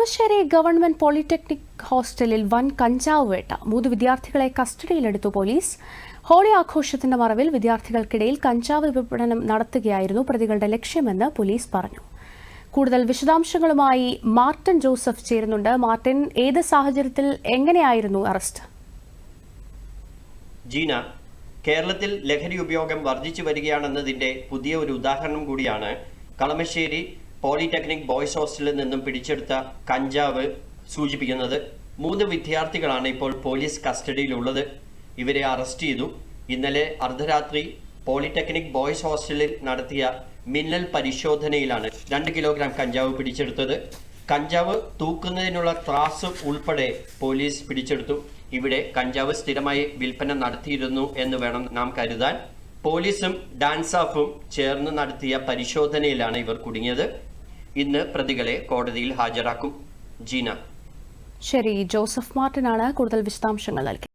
Kalamassery government polytechnic ഹോസ്റ്റലിൽ വൻ കഞ്ചാവ് വേട്ട. 3 വിദ്യാർത്ഥികളെ കസ്റ്റഡിയിലെടുത്തു പോലീസ്. ഹോളി ആഘോഷത്തിന്റെ മറവിൽ വിദ്യാർത്ഥികൾക്കിടയിൽ കഞ്ചാവ് വിപണനം നടത്തുകയായിരുന്നു പ്രതികളുടെ ലക്ഷ്യമെന്ന് പോലീസ് പറഞ്ഞു. കൂടുതൽ വിശദാംശങ്ങളുമായി മാർട്ടിൻ ജോസഫ് ചേരുന്നുണ്ട്. മാർട്ടിൻ, ഏത് സാഹചര്യത്തിൽ എങ്ങനെയായിരുന്നു അറസ്റ്റ്? ജീന, കേരളത്തിൽ ലഹരി ഉപയോഗം വർദ്ധിച്ചു വരികയാണെന്നതിന്റെ പുതിയ ഒരു ഉദാഹരണം കൂടിയാണ് കളമശ്ശേരി പോളിടെക്നിക് ബോയ്സ് ഹോസ്റ്റലിൽ നിന്നും പിടിച്ചെടുത്ത കഞ്ചാവ് സൂചിപ്പിക്കുന്നത്. 3 വിദ്യാർത്ഥികളാണ് ഇപ്പോൾ പോലീസ് കസ്റ്റഡിയിലുള്ളത്. ഇവരെ അറസ്റ്റ് ചെയ്തു. ഇന്നലെ അർദ്ധരാത്രി പോളിടെക്നിക് ബോയ്സ് ഹോസ്റ്റലിൽ നടത്തിയ മിന്നൽ പരിശോധനയിലാണ് 2 കിലോഗ്രാം കഞ്ചാവ് പിടിച്ചെടുത്തത്. കഞ്ചാവ് തൂക്കുന്നതിനുള്ള ത്രാസ് ഉൾപ്പെടെ പോലീസ് പിടിച്ചെടുത്തു. ഇവിടെ കഞ്ചാവ് സ്ഥിരമായി വിൽപ്പന നടത്തിയിരുന്നു എന്ന് വേണം നാം കരുതാൻ. പോലീസും ഡാൻസാഫും ചേർന്ന് നടത്തിയ പരിശോധനയിലാണ് ഇവർ കുടുങ്ങിയത്. ഇന്ന് പ്രതികളെ കോടതിയിൽ ഹാജരാക്കും. ജീന. ശരി, ജോസഫ് മാർട്ടിനാണ് കൂടുതൽ വിശദാംശങ്ങൾ നൽകിയത്.